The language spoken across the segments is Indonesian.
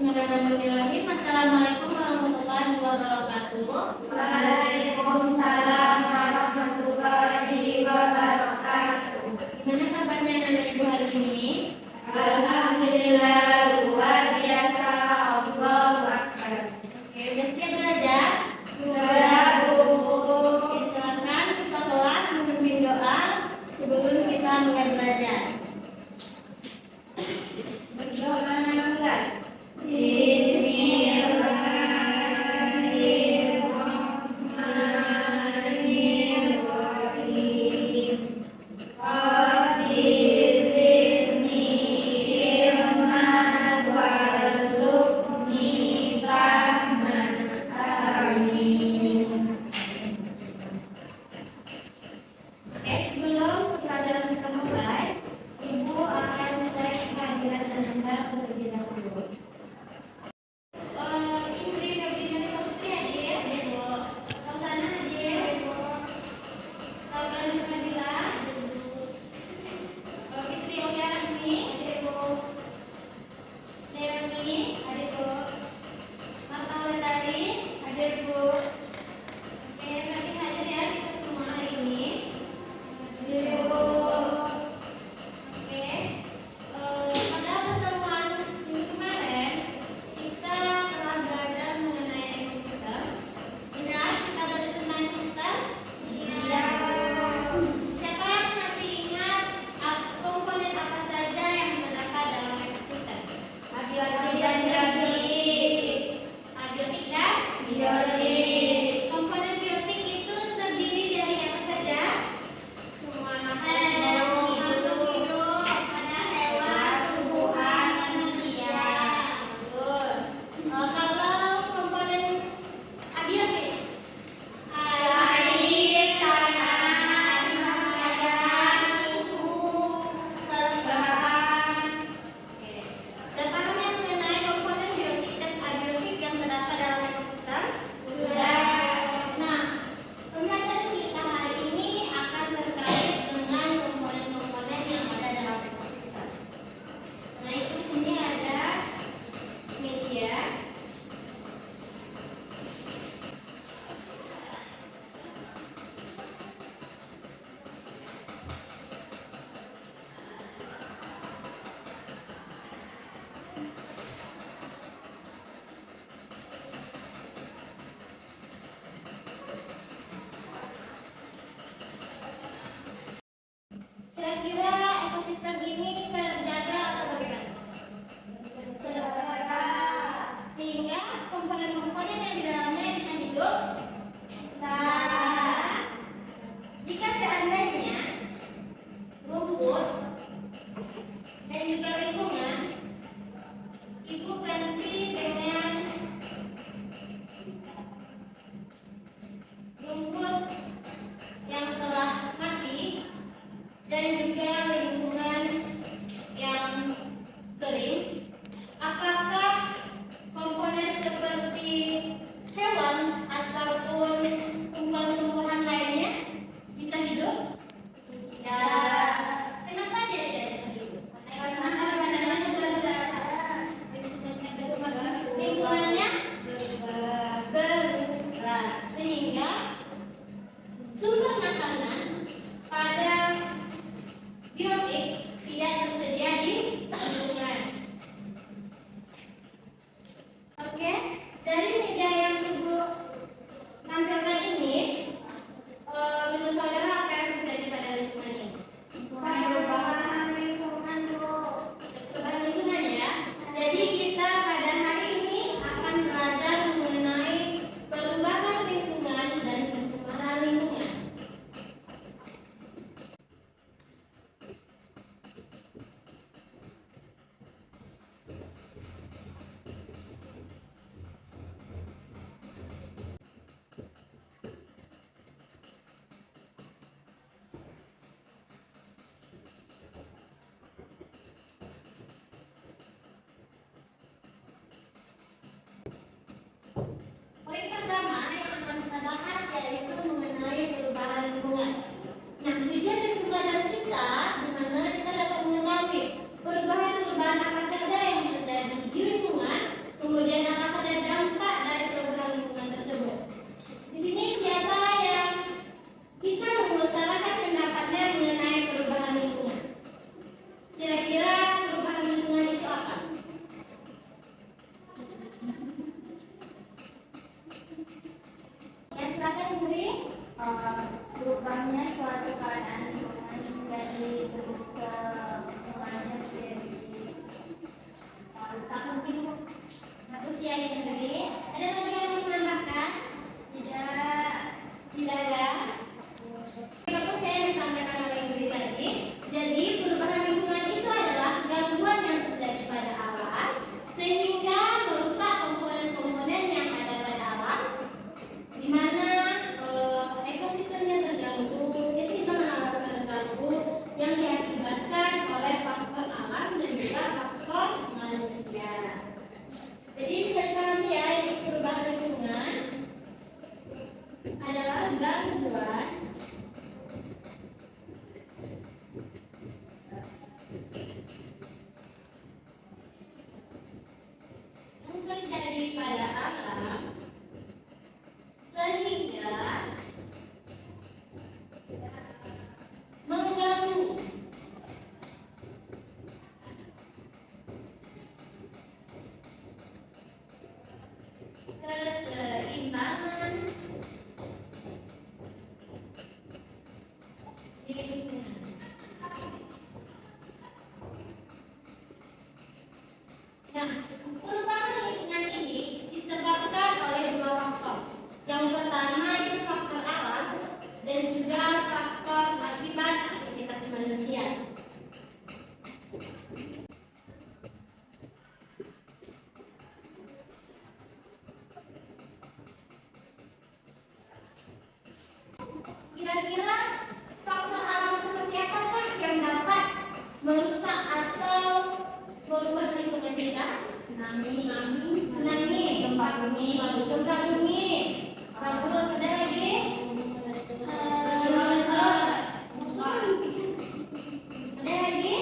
Bismillahirrahmanirrahim. Assalamualaikum warahmatullahi wabarakatuh. Waalaikumsalam warahmatullahi wabarakatuh. Gimana kabarnya anak ibu hari ini? Alhamdulillah luar biasa. Allahu Akbar. Oke, udah siap belajar? Sudah, Bu. Oke, silakan kita kelas memimpin doa sebelum kita mulai belajar. Berdoa mulai. Bismillahirrahmanirrahim. Rabbi zidni ilman warzuqni fahman. Amin. Oke, sebelum pelajaran kita mulai, Ibu akan mencari kehadiran Anda terlebih dahulu. Indri Febriana Saputri hadir. Fauzana hadir. Kalbani Fadila. Fitri Olyarani. Nerani. Marta Wulandari. Oke, berarti hadir ya kita semua hari ini. Oke, pada pertemuan minggu kemarin kita telah belajar mengenai ekosistem. Benar, kita belajar tentang ekosistem? Iya. Siapa yang masih ingat komponen apa saja yang terdapat dalam ekosistem? Abiotik dan biotik. Komponen biotik itu terdiri dari apa saja? Makhluk hidup, ada hewan, tumbuhan, manusia. Bagus. Kalau komponen abiotik, air, tanah, makanan, suhu, kelembapan. Oke. Sudah paham ya mengenai komponen biotik dan abiotik yang terdapat dalam ekosistem? Sudah. Nah, pembelajaran kita hari ini akan terkait dengan komponen-komponen yang ada dalam ekosistem. Nah, itu di sini ada media. Kira-kira ekosistem ini terjaga atau bagaimana? Terjaga. Sehingga komponen-komponen yang di dalamnya bisa hidup. Salah. Jika seandainya rumput dan juga lingkungan itu ganti dengan rumput yang telah mati dan juga lingkungan yang kering, apakah komponen seperti hewan ataupun tumbuhan-tumbuhan lainnya bisa hidup? Tidak. Kenapa dia tidak bisa hidup? Lingkungannya berubah, sehingga sumber makanan pada biotik tidak tersedia di lingkungan. Oke, dari media yang Ibu tampilkan ini, menurut saudara apa yang terjadi pada lingkungan ini? Perubahan lingkungan, Bu. Perubahan lingkungan ya. Jadi kita pada hari ini akan belajar mengenai perubahan lingkungan dan pencemaran lingkungan. Poin pertama yang akan kita bahas yaitu mengenai perubahan lingkungan. Nah, tujuan dari pembelajaran kita di mana kita dapat mengetahui perubahan-perubahan apa saja yang terjadi di lingkungan, bumi. Gempa bumi. Bagus. Ada lagi? Ada lagi?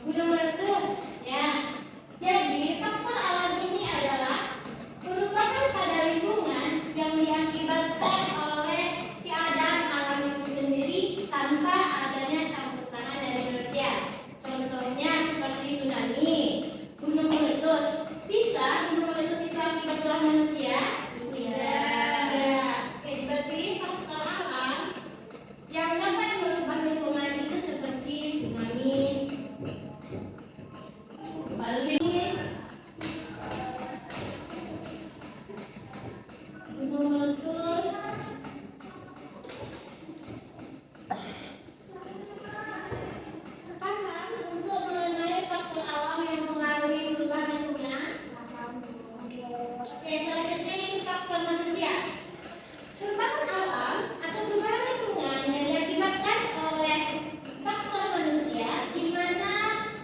Gunung meletus. Ya. Jadi faktor alam ini adalah perubahan pada lingkungan yang diakibatkan oleh keadaan alam itu sendiri tanpa adanya campur tangan dari manusia. Contohnya seperti tsunami, gunung meletus. Bisa gunung meletus itu akibat ulah manusia? Tidak. Ya. Berarti faktor alam yang dapat merubah lingkungan itu seperti tsunami, gunung meletus. Paham untuk mengenai faktor alam yang mempengaruhi perubahan lingkungan? Oke, selanjutnya itu faktor manusia. Perubahan alam atau perubahan lingkungan yang diakibatkan oleh faktor manusia, di mana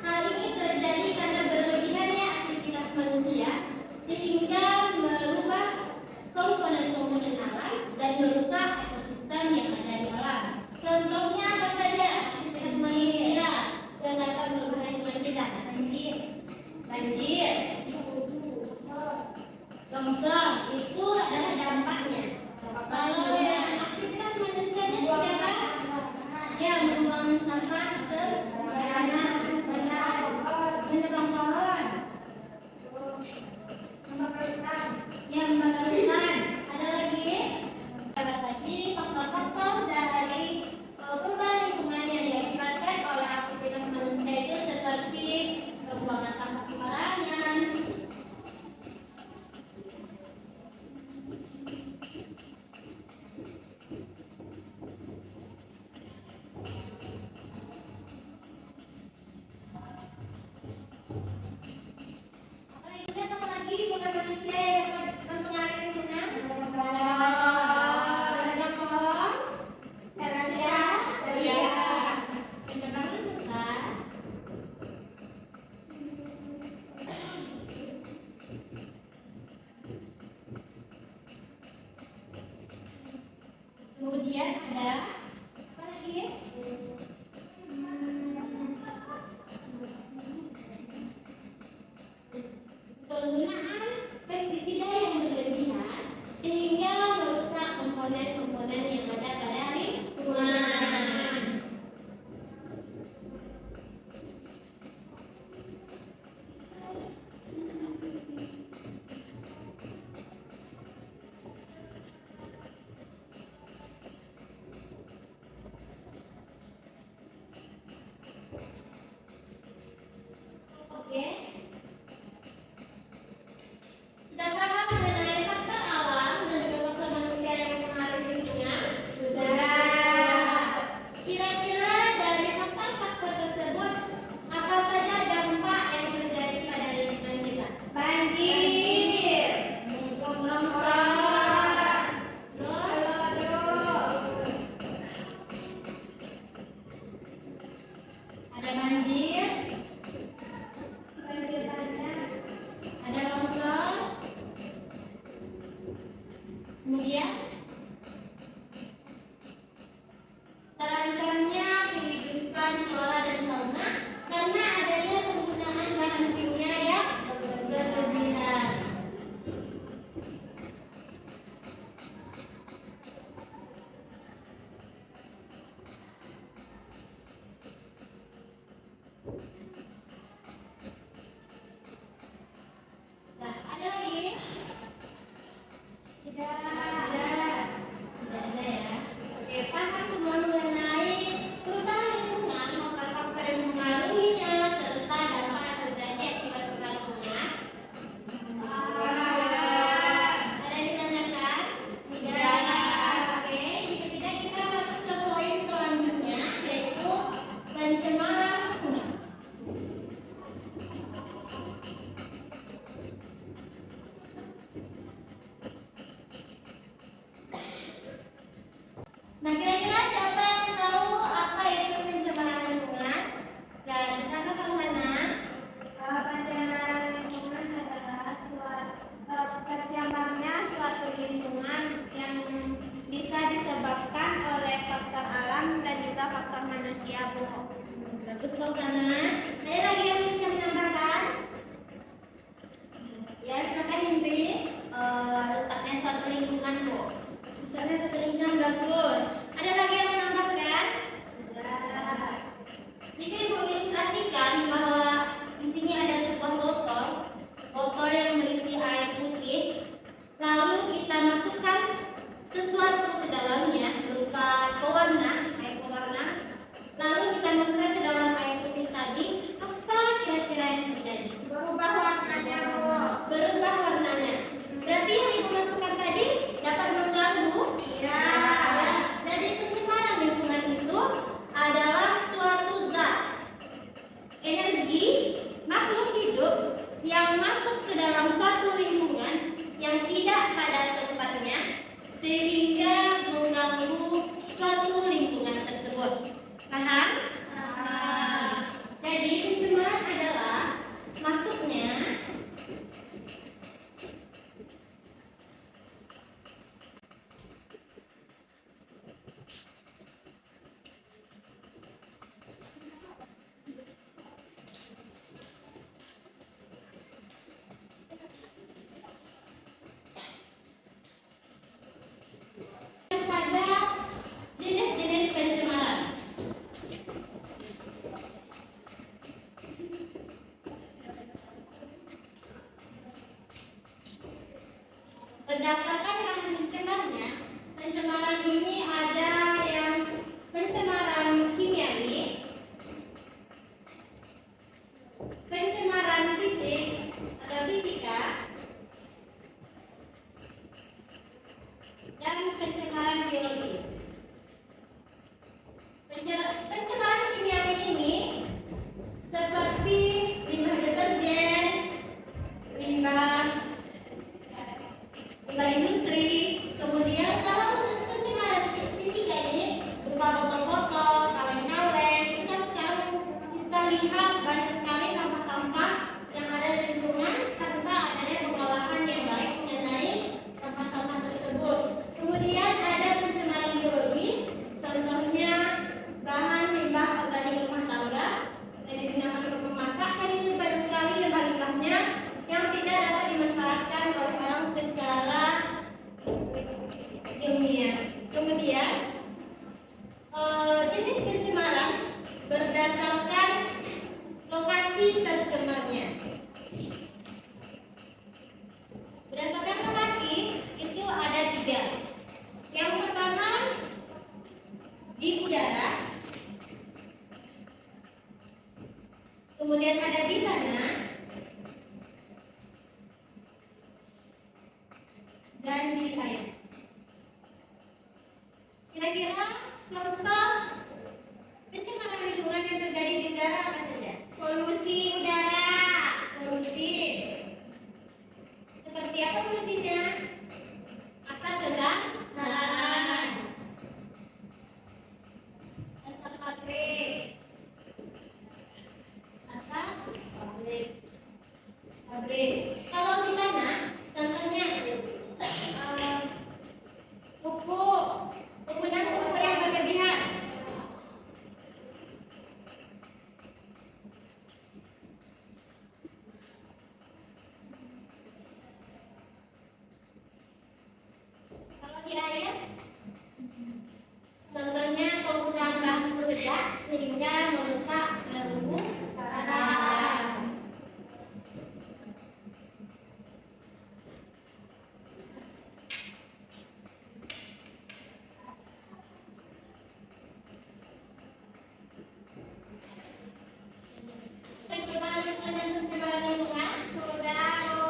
hal ini terjadi karena berlebihannya aktivitas manusia sehingga merubah komponen-komponen alam dan merusak ekosistem yang ada di alam. Contohnya apa saja aktivitas manusia yang dapat merubah lingkungan kita? Banjir, longsor, itu adalah dampaknya. Kalau yang aktivitas manusianya seperti apa? Ya, membuang sampah sembarangan, menebang pohon, yang membakar hutan. Ada lagi? Ada lagi faktor-faktor dari perubahan lingkungan yang diakibatkan oleh aktivitas manusia itu seperti pembuangan sampah sembarangan, apa lagi bukan manusia yang mempengaruhi lingkungan? Ada pohon, karasya, menebang hutan. Kemudian ada apa lagi? Penggunaan pestisida yang berlebihan sehingga merusak komponen-komponen yang ada pada lingkungan. Oke. Sudah paham mengenai faktor alam dan juga faktor manusia yang mempengaruhi lingkungan? Sudah. Kira-kira dari faktor-faktor tersebut, apa saja dampak yang terjadi pada lingkungan kita? Banjir, longsor, Ada banjir, ada longsor, kemudian terancamnya kehidupan flora dan fauna karena adanya penggunaan bahan kimia yang berlebihan. Nah, ada lagi? Tidak ada ya. Oke, paham semua mengenai perubahan lingkungan, faktor-faktor yang mempengaruhinya, serta dampak yang terjadi akibat Bagus kok sana. Ada lagi yang bisa menambahkan? Ya, silakan Indri. Rusaknya suatu lingkungan, Bu. Misalnya satu lingkungan bagus. Ada lagi yang menambahkan? Enggak. Jika Ibu ilustrasikan bahwa di sini ada sebuah botol, botol yang berisi air putih, lalu kita masukkan sesuatu ke dalamnya berupa pewarna, air pewarna, lalu kita masukkan ke dalam air putih tadi, apa kira-kira yang terjadi? Berubah warnanya, Bu. Berubah warnanya. Berarti yang Ibu masukkan tadi dapat mengganggu? Ya. Jadi pencemaran lingkungan itu adalah suatu zat energi makhluk hidup yang masuk ke dalam suatu lingkungan yang tidak pada tempatnya sehingga mengganggu suatu lingkungan tersebut. Paham? Jadi pencemaran adalah masuknya pada jenis-jenis pencemaran. Berdasarkan bahan pencemarnya, pencemaran ini ada yang pencemaran kimiawi, pencemaran fisik atau fisika, dan pencemaran biologi. Pencemaran kimiawi ini seperti limbah deterjen, limbah industri, kemudian kalau pencemaran fisika ini berupa botol-botol, kaleng-kaleng, kita lihat banyak sekali sampah-sampah yang ada di lingkungan tanpa adanya pengolahan yang baik mengenai sampah-sampah tersebut. Kemudian ada pencemaran biologi, contohnya bahan limbah organik rumah tangga yang digunakan untuk memasak, dan itu banyak sekali limbah-limbahnya yang tidak dapat dimanfaatkan oleh orang secara ilmiah. Kemudian jenis pencemaran berdasarkan lokasi tercemarnya. Berdasarkan lokasi itu ada 3. Yang pertama di udara, kemudian ada di tanah, dan di air. Kira-kira contoh pencemaran lingkungan yang terjadi di udara apa saja? Polusi udara. Polusi. Seperti apa polusinya? Asap keganalan, asap pabrik, asap pabrik. Kalau di tanah, contohnya pupuk, penggunaan pupuk yang berlebihan. Kalau di air, contohnya penggunaan bahan peledak sehingga merusak terumbu karang. Pencemaran lingkungan dan pencemaran lingkungan. Sudah, Bu.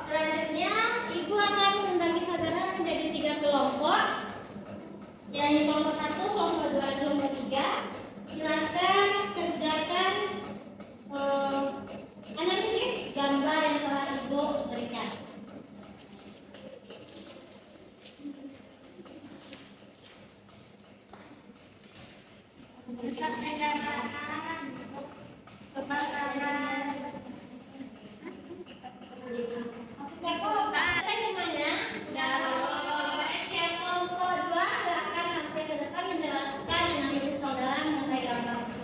Selanjutnya, Ibu akan membagi saudara menjadi 3 kelompok. Yang kelompok 1, kelompok 2, dan kelompok 3. Silakan kerjakan analisis gambar yang telah Ibu berikan. Rusak negara. Kebakaran. Maksudnya kok selesai semuanya? Udah, Bu. Yang kelompok 2 silakan nanti ke depan menjelaskan analisis saudara mengenai gambar tersebut.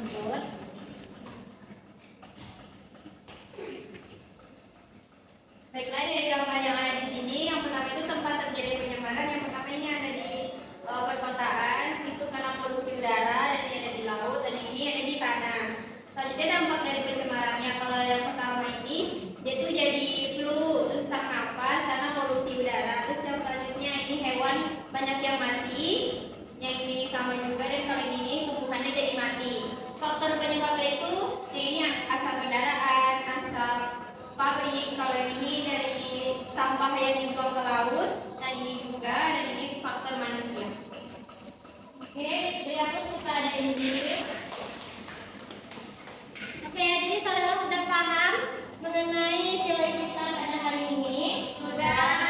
Lampunya jadi mati. Faktor penyebabnya itu yang ini asap kendaraan, asap pabrik. Kalau yang ini dari sampah yang dibuang ke laut, dan ini juga, dan ini faktor manusia. Oke, jadi aku suka ada ini. Oke, jadi saudara sudah paham mengenai teori kita pada hari ini? Sudah.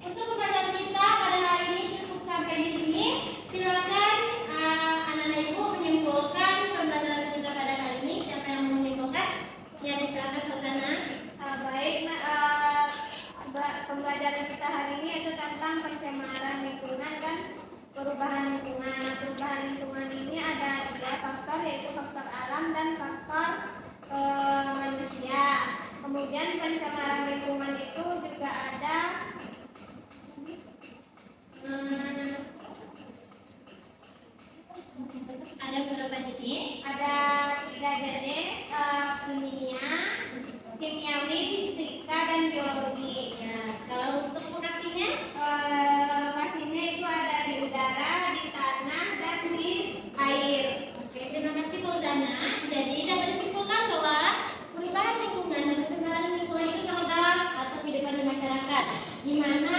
Untuk pembelajaran kita pada hari ini cukup sampai di sini. Silakan anak-anak ibu menyimpulkan pembelajaran kita pada hari ini. Siapa yang mau menyimpulkan? Ya, silakan ke sana. Pembelajaran kita hari ini itu tentang pencemaran lingkungan dan perubahan lingkungan. Nah, perubahan lingkungan ini ada 3 faktor, yaitu faktor alam dan faktor manusia. Kemudian pencemaran lingkungan itu juga ada Ada beberapa jenis. ada 3 jenis, kimiawi, fisika, dan biologi. Ya, kalau untuk lokasinya, Lokasinya itu ada di udara, di tanah, dan di air. oke, terima kasih Fauzana. Jadi dapat disimpulkan bahwa perubahan lingkungan dan pencemaran lingkungan itu terhadap atau kehidupan di masyarakat, di mana